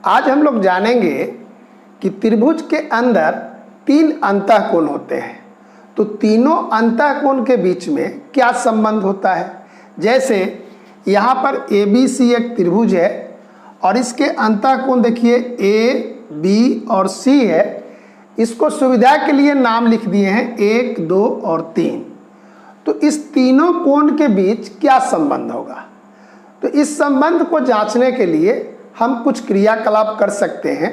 आज हम लोग जानेंगे कि त्रिभुज के अंदर 3 अंतःकोण होते हैं, तो तीनों अंतःकोण के बीच में क्या संबंध होता है। जैसे यहाँ पर ABC एक त्रिभुज है और इसके अंतःकोण देखिए A, B और C है। इसको सुविधा के लिए नाम लिख दिए हैं 1, 2 और 3। तो इस तीनों कोण के बीच क्या संबंध होगा, तो इस संबंध को जांचने के लिए हम कुछ क्रियाकलाप कर सकते हैं।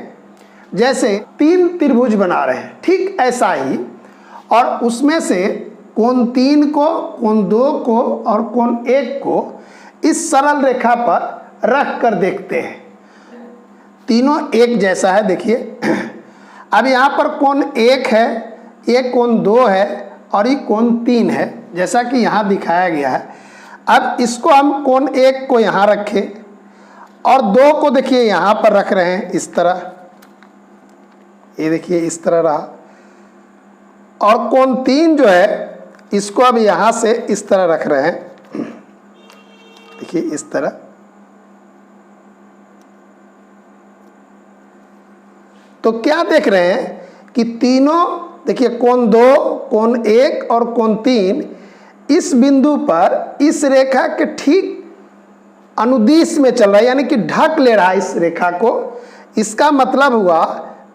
जैसे 3 त्रिभुज बना रहे हैं, ठीक ऐसा ही, और उसमें से कोण 3 को, कोण 2 को और कोण 1 को इस सरल रेखा पर रख कर देखते हैं। तीनों एक जैसा है, देखिए। अब यहाँ पर कोण 1 है, ये कोण 2 है और ये कोण 3 है, जैसा कि यहाँ दिखाया गया है। अब इसको हम कोण 1 को यहाँ रखें और 2 को देखिए यहाँ पर रख रहे हैं इस तरह, ये देखिए इस तरह रहा। और कोण 3 जो है इसको अब यहाँ से इस तरह रख रहे हैं, देखिए इस तरह। तो क्या देख रहे हैं कि तीनों देखिए कोण 2, कोण 1 और कोण 3 इस बिंदु पर इस रेखा के ठीक अनुदिश में चल रहा है, यानी कि ढक ले रहा है इस रेखा को। इसका मतलब हुआ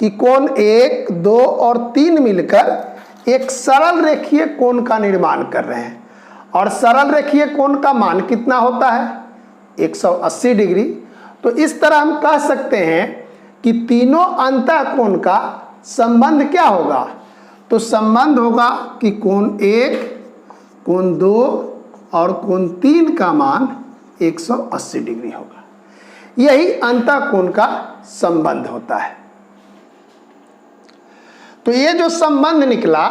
कि कोण 1, 2 और 3 मिलकर एक सरल रेखीय कोण का निर्माण कर रहे हैं। और सरल रेखीय कोण का मान कितना होता है, 180 डिग्री। तो इस तरह हम कह सकते हैं कि तीनों अंतःकोण का संबंध क्या होगा, तो संबंध होगा कि कोण 1, कोण 2 और कोण 3 का मान 180 डिग्री होगा। यही अंतःकोण का संबंध होता है। तो ये जो संबंध निकला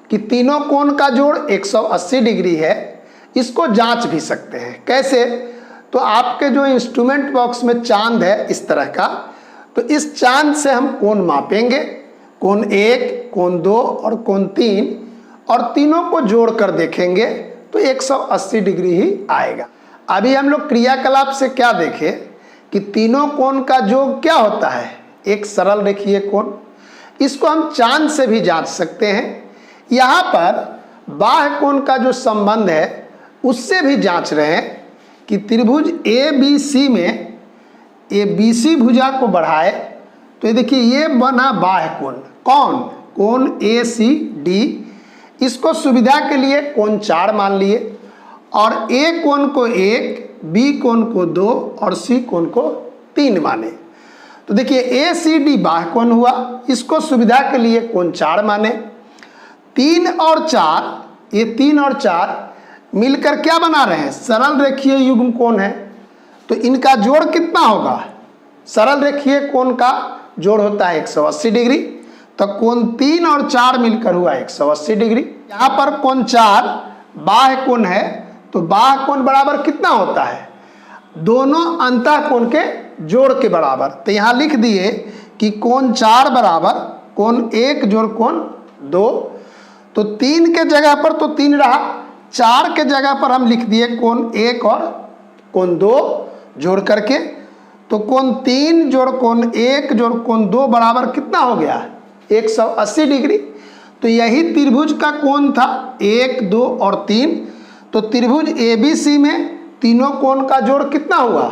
कि तीनों कोण का जोड़ 180 डिग्री है, इसको जांच भी सकते हैं। कैसे, तो आपके जो इंस्ट्रूमेंट बॉक्स में चांद है इस तरह का, तो इस चांद से हम कोण मापेंगे, कोण 1, कोण 2 और कोण 3, और तीनों को जोड़कर देखेंगे तो 180 डिग्री ही आएगा। अभी हम लोग क्रियाकलाप से क्या देखें कि तीनों कोण का योग क्या होता है, एक सरल रेखीय कोण। इसको हम चांद से भी जांच सकते हैं। यहाँ पर बाह्य कोण का जो संबंध है उससे भी जांच रहे हैं कि त्रिभुज ABC में ABC भुजा को बढ़ाए, तो ये देखिए ये बना बाह्य कोण। कौन, कोण ACD। इसको सुविधा के लिए कोण 4 मान लिए और A कोण को 1, B कोण को 2 और C कोण को 3 माने। तो देखिए ACD बाह्य कोण हुआ, इसको सुविधा के लिए कोण 4 माने। 3 और 4, ये 3 और 4 मिलकर क्या बना रहे हैं, सरल रेखीय युग्म कोण है। तो इनका जोड़ कितना होगा, सरल रेखीय कोण का जोड़ होता है 180 डिग्री। तो कोण 3 और 4 मिलकर हुआ 180 डिग्री। यहाँ पर कोण 4 बाह्य कोण है, तो बाह्य कोण बराबर कितना होता है, दोनों अंतःकोण के जोड़ के बराबर। तो यहाँ लिख दिए कि कोण 4 बराबर कोण 1 जोड़ कोण 2। तो 3 के जगह पर तो 3 रहा, 4 के जगह पर हम लिख दिए कोण 1 और कोण 2 जोड़ करके। तो कोण 3 जोड़ कोण 1 जोड़ कोण 2 बराबर कितना हो गया, 180 डिग्री। तो यही त्रिभुज का कोण था 1, 2 और 3। तो त्रिभुज ABC में तीनों कोण का जोड़ कितना हुआ,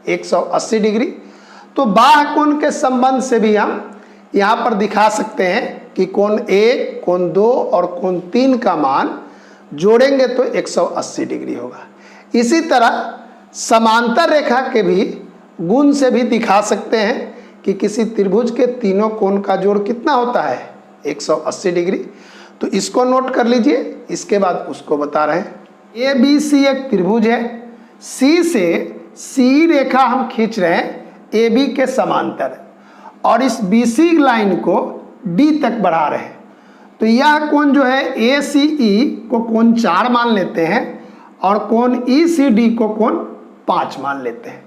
180 डिग्री। तो बाह्य कोण के संबंध से भी हम यहाँ पर दिखा सकते हैं कि कोण 1, कोण 2 और कोण 3 का मान जोड़ेंगे तो 180 डिग्री होगा। इसी तरह समांतर रेखा के भी गुण से भी दिखा सकते हैं कि किसी त्रिभुज के तीनों कोण का जोड़ कितना होता है, 180 डिग्री। तो इसको नोट कर लीजिए, इसके बाद उसको बता रहे हैं। ABC एक त्रिभुज है, C से C रेखा हम खींच रहे हैं AB के समांतर, और इस BC लाइन को D तक बढ़ा रहे हैं। तो यह कोण जो है ACE को कोण 4 मान लेते हैं और कोण ECD को कोण 5 मान लेते हैं।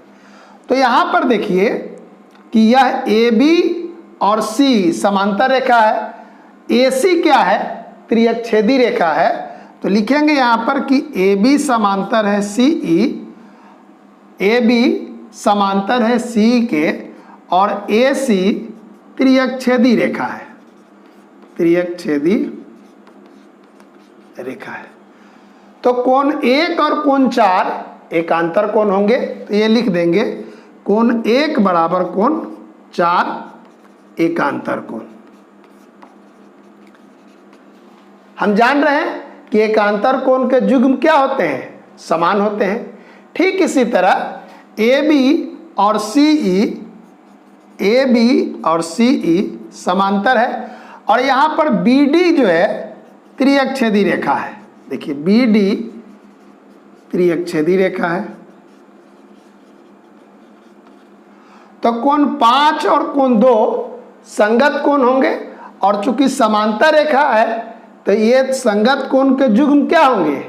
तो यहाँ पर देखिए कि यह AB और C समांतर रेखा है, AC क्या है, त्रिअच्छेदी रेखा है। तो लिखेंगे यहाँ पर कि AB समांतर है CE, AB समांतर है C के, और AC त्रियकछेदी रेखा है, त्रियकछेदी रेखा है। तो कोण 1 और कोण 4 एकांतर कोण होंगे। तो ये लिख देंगे कोण 1 बराबर कोण 4 एकांतर कोण। हम जान रहे हैं कि एकांतर कोण के युग्म क्या होते हैं? समान होते हैं। ठीक इसी तरह AB और CE, AB और CE समांतर है और यहाँ पर BD जो है त्रियकछेदी रेखा है। देखिए BD त्रियकछेदी रेखा है। तो कोण 5 और कोण 2 संगत कोण होंगे और चूंकि समांतर रेखा है तो ये संगत कोण के युग्म क्या होंगे?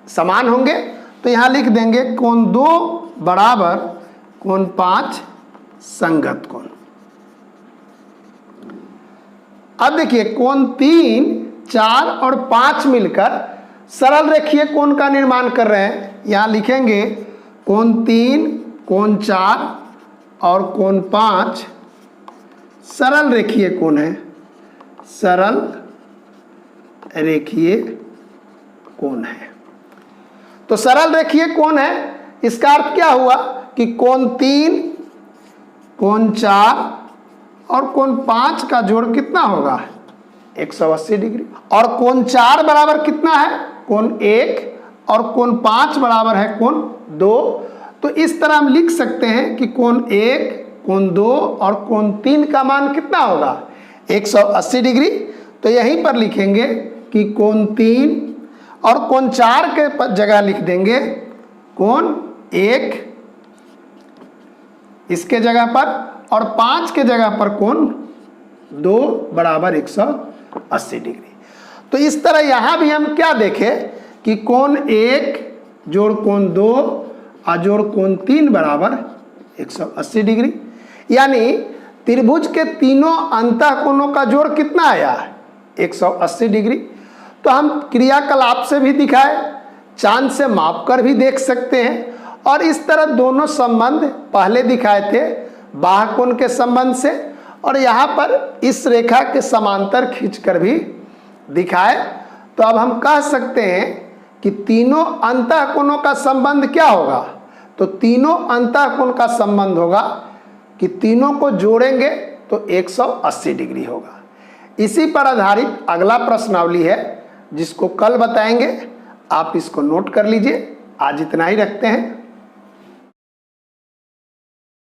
समान होंगे। तो यहाँ लिख देंगे कोण 2 बराबर कोण 5 संगत कोण। अब देखिए कोण 3, 4 और 5 मिलकर सरल रेखीय कोण का निर्माण कर रहे हैं। यहाँ लिखेंगे कोण 3, कोण 4 और कोण 5 सरल रेखीय कोण है, सरल रेखीय कोण है। तो सरल रेखीय कोण है, इसका अर्थ क्या हुआ कि कोण 3, कोण 4 और कोण 5 का जोड़ कितना होगा? 180 डिग्री। और कोण 4 बराबर कितना है? कोण 1 और कोण 5 बराबर है कोण 2। तो इस तरह हम लिख सकते हैं कि कोण 1, कोण 2 और कोण 3 का मान कितना होगा? 180 डिग्री। तो यहीं पर लिखेंगे कि कोण 3 और कोण 4 के जगह लिख देंगे कोण 1 इसके जगह पर और 5 के जगह पर कोण 2 बराबर 180 डिग्री। तो इस तरह यहाँ भी हम क्या देखें कि कोण 1 जोड़ कोण 2 और जोड़ कोण 3 बराबर 180 डिग्री। यानी त्रिभुज के तीनों अंतःकोणों का जोड़ कितना आया? 180 डिग्री। तो हम क्रियाकलाप से भी दिखाए, चांद से मापकर भी देख सकते हैं और इस तरह दोनों संबंध पहले दिखाए थे बाह्य कोण के संबंध से और यहाँ पर इस रेखा के समांतर खींचकर भी दिखाए। तो अब हम कह सकते हैं कि तीनों अंतःकोणों का संबंध क्या होगा? तो तीनों अंतःकोण का संबंध होगा कि तीनों को जोड़ेंगे तो 180 डिग्री होगा। इसी पर आधारित अगला प्रश्नावली है जिसको कल बताएंगे। आप इसको नोट कर लीजिए। आज इतना ही रखते हैं।